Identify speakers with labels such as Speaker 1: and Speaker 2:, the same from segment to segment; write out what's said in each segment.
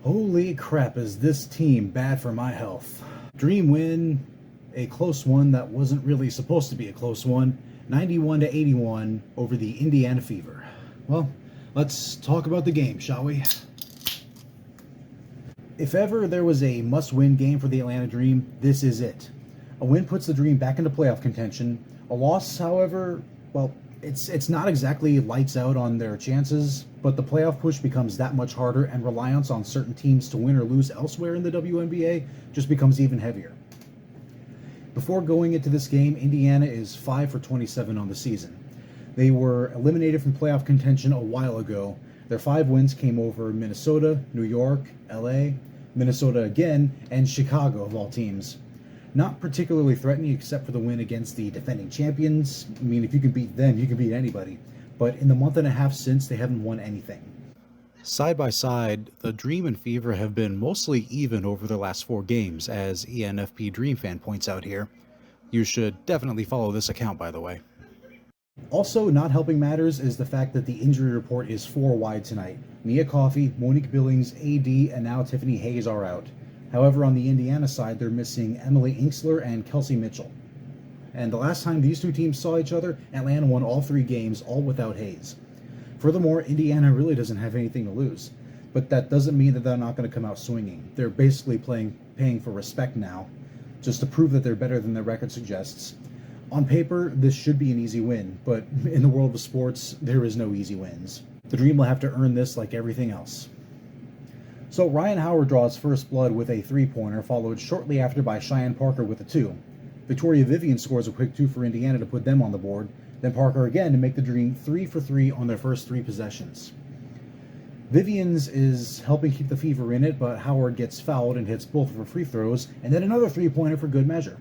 Speaker 1: Holy crap, is this team bad for my health. Dream win, a close one that wasn't really supposed to be a close one, 91-81 over the Indiana Fever. Well, let's talk about the game, shall we? If ever there was a must-win game for the Atlanta Dream, this is it. A win puts the Dream back into playoff contention. A loss, however, well, it's not exactly lights out on their chances, but the playoff push becomes that much harder, and reliance on certain teams to win or lose elsewhere in the WNBA just becomes even heavier. Before going into this game, Indiana is 5 for 27 on the season. They were eliminated from playoff contention a while ago. Their 5 wins came over Minnesota, New York, LA, Minnesota again, and Chicago of all teams. Not particularly threatening except for the win against the defending champions. I mean, if you can beat them, you can beat anybody. But in the month and a half since, they haven't won anything. Side by side, the Dream and Fever have been mostly even over their last 4 games, as ENFP Dream Fan points out here. You should definitely follow this account, by the way. Also, not helping matters is the fact that the injury report is 4 wide tonight. Mia Coffey, Monique Billings, AD, and now Tiffany Hayes are out. However, on the Indiana side, they're missing Emily Inksler and Kelsey Mitchell. And the last time these 2 teams saw each other, Atlanta won all 3 games, all without Hayes. Furthermore, Indiana really doesn't have anything to lose. But that doesn't mean that they're not going to come out swinging. They're basically paying for respect now, just to prove that they're better than their record suggests. On paper, this should be an easy win, but in the world of sports, there is no easy wins. The Dream will have to earn this like everything else. So Ryan Howard draws first blood with a 3-pointer, followed shortly after by Cheyenne Parker with a 2. Victoria Vivian scores a quick 2 for Indiana to put them on the board, then Parker again to make the Dream 3 for 3 on their first 3 possessions. Vivian's is helping keep the Fever in it, but Howard gets fouled and hits both of her free throws, and then another 3-pointer for good measure.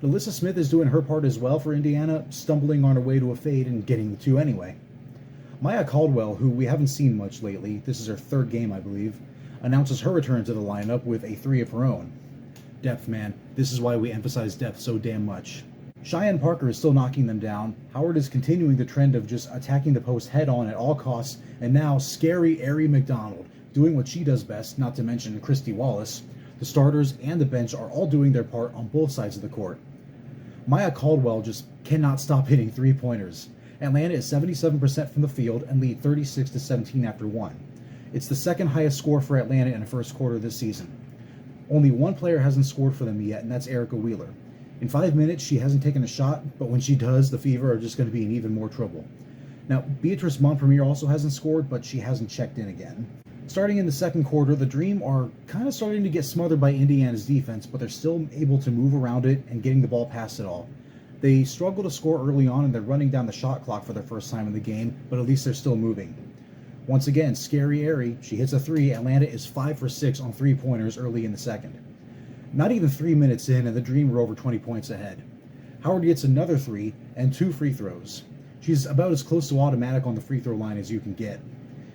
Speaker 1: Alyssa Smith is doing her part as well for Indiana, stumbling on her way to a fade and getting the 2 anyway. Maya Caldwell, who we haven't seen much lately, this is her 3rd game I believe, announces her return to the lineup with a 3 of her own. Depth, man. This is why we emphasize depth so damn much. Cheyenne Parker is still knocking them down. Howard is continuing the trend of just attacking the post head-on at all costs, and now scary Arie McDonald, doing what she does best, not to mention Christy Wallace. The starters and the bench are all doing their part on both sides of the court. Maya Caldwell just cannot stop hitting 3-pointers. Atlanta is 77% from the field and lead 36-17 after 1. It's the 2nd highest score for Atlanta in the first quarter this season. Only 1 player hasn't scored for them yet, and that's Erica Wheeler. In 5 minutes, she hasn't taken a shot, but when she does, the Fever are just going to be in even more trouble. Now, Beatrice Montpremier also hasn't scored, but she hasn't checked in again. Starting in the second quarter, the Dream are kind of starting to get smothered by Indiana's defense, but they're still able to move around it and getting the ball past it all. They struggle to score early on, and they're running down the shot clock for their first time in the game, but at least they're still moving. Once again, scary Arie, she hits a 3. Atlanta is 5 for 6 on 3-pointers early in the second. Not even 3 minutes in, and the Dream are over 20 points ahead. Howard gets another 3 and 2 free throws. She's about as close to automatic on the free throw line as you can get.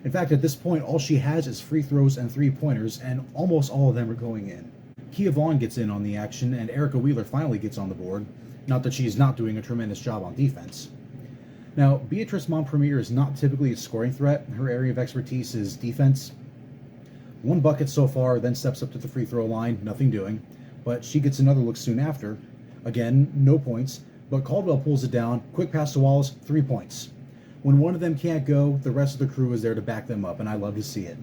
Speaker 1: In fact, at this point, all she has is free throws and 3-pointers, and almost all of them are going in. Kia Vaughn gets in on the action, and Erica Wheeler finally gets on the board. Not that she's not doing a tremendous job on defense. Now, Beatrice Montpremier is not typically a scoring threat. Her area of expertise is defense. 1 bucket so far, then steps up to the free throw line, nothing doing. But she gets another look soon after. Again, no points, but Caldwell pulls it down. Quick pass to Wallace, 3 points. When one of them can't go, the rest of the crew is there to back them up, and I love to see it.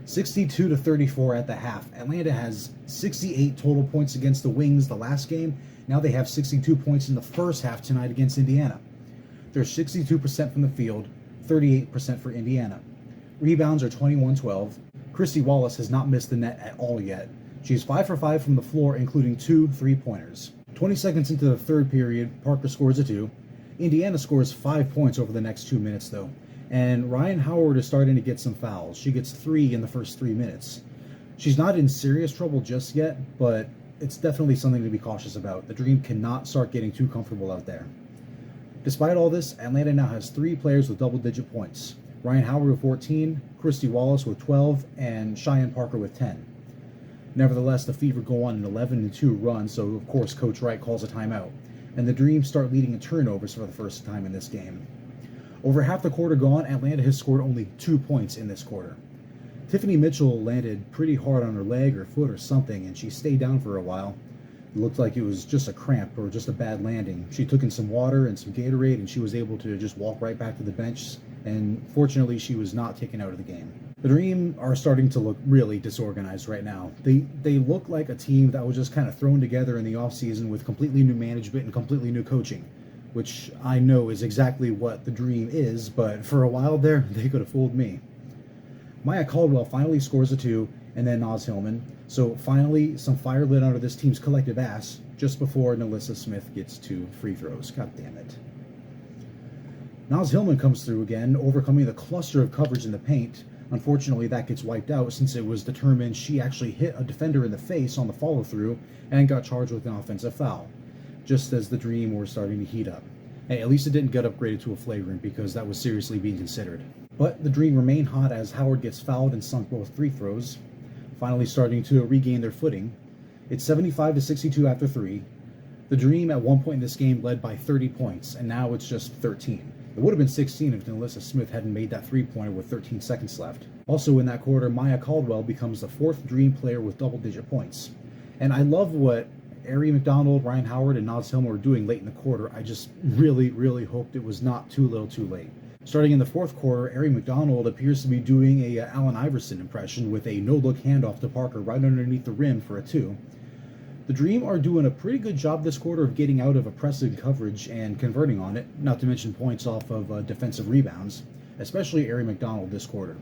Speaker 1: 62-34 at the half. Atlanta has 68 total points against the Wings the last game. Now they have 62 points in the first half tonight against Indiana. They're 62% from the field, 38% for Indiana. Rebounds are 21-12. Christy Wallace has not missed the net at all yet. She's 5 for 5 from the floor, including 2 3-pointers. 20 seconds into the third period, Parker scores a 2. Indiana scores 5 points over the next 2 minutes, though. And Ryan Howard is starting to get some fouls. She gets 3 in the first 3 minutes. She's not in serious trouble just yet, but it's definitely something to be cautious about. The Dream cannot start getting too comfortable out there. Despite all this, Atlanta now has 3 players with double-digit points. Ryan Howard with 14, Christy Wallace with 12, and Cheyenne Parker with 10. Nevertheless, the Fever go on an 11-2 run, so of course Coach Wright calls a timeout, and the Dream start leading in turnovers for the first time in this game. Over half the quarter gone, Atlanta has scored only 2 points in this quarter. Tiffany Mitchell landed pretty hard on her leg or foot or something, and she stayed down for a while. It looked like it was just a cramp or just a bad landing. She took in some water and some Gatorade, and she was able to just walk right back to the bench, and fortunately she was not taken out of the game. The Dream are starting to look really disorganized right now. They look like a team that was just kind of thrown together in the offseason with completely new management and completely new coaching, which I know is exactly what the Dream is, but for a while there, they could have fooled me. Maya Caldwell finally scores a 2, and then Naz Hillman. So finally, some fire lit under this team's collective ass just before Nalissa Smith gets 2 free throws. God damn it. Naz Hillman comes through again, overcoming the cluster of coverage in the paint. Unfortunately, that gets wiped out since it was determined she actually hit a defender in the face on the follow-through and got charged with an offensive foul, just as the Dream were starting to heat up. Hey, at least it didn't get upgraded to a flagrant because that was seriously being considered. But the Dream remain hot as Howard gets fouled and sunk both free throws, finally starting to regain their footing. It's 75-62 after 3. The Dream at one point in this game led by 30 points, and now it's just 13. It would have been 16 if Nalissa Smith hadn't made that three-pointer with 13 seconds left. Also in that quarter, Maya Caldwell becomes the 4th Dream player with double-digit points. And I love what Ari McDonald, Ryan Howard, and Naz Hillman were doing late in the quarter. I just really, really hoped it was not too little too late. Starting in the 4th quarter, Ari McDonald appears to be doing a Allen Iverson impression with a no-look handoff to Parker right underneath the rim for a 2. The Dream are doing a pretty good job this quarter of getting out of oppressive coverage and converting on it, not to mention points off of defensive rebounds, especially Ari McDonald this quarter.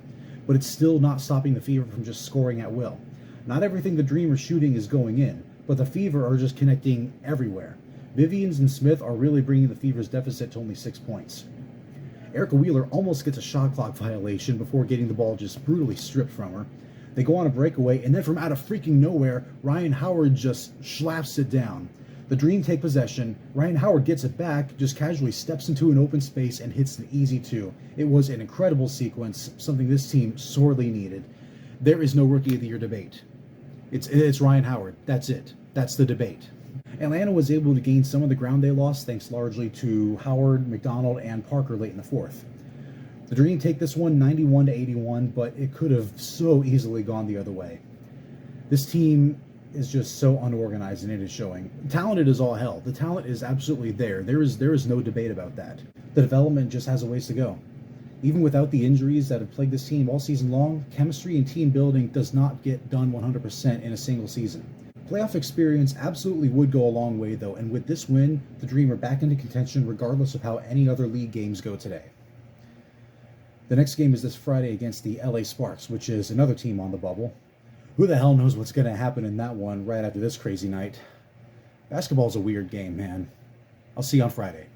Speaker 1: But it's still not stopping the Fever from just scoring at will. Not everything the Dream are shooting is going in, but the Fever are just connecting everywhere. Vivians and Smith are really bringing the Fever's deficit to only 6 points. Erica Wheeler almost gets a shot clock violation before getting the ball just brutally stripped from her. They go on a breakaway, and then from out of freaking nowhere, Ryan Howard just slaps it down. The Dream take possession. Ryan Howard gets it back, just casually steps into an open space and hits an easy 2. It was an incredible sequence, something this team sorely needed. There is no Rookie of the Year debate. It's Ryan Howard. That's it. That's the debate. Atlanta was able to gain some of the ground they lost thanks largely to Howard, McDonald, and Parker late in the 4th. The Dream take this one 91-81, but it could have so easily gone the other way. This team is just so unorganized, and it is showing. Talented as all hell. The talent is absolutely there. There is no debate about that. The development just has a ways to go. Even without the injuries that have plagued this team all season long, chemistry and team building does not get done 100% in a single season. Playoff experience absolutely would go a long way, though, and with this win, the Dream are back into contention regardless of how any other league games go today. The next game is this Friday against the LA Sparks, which is another team on the bubble. Who the hell knows what's going to happen in that one right after this crazy night? Basketball's a weird game, man. I'll see you on Friday.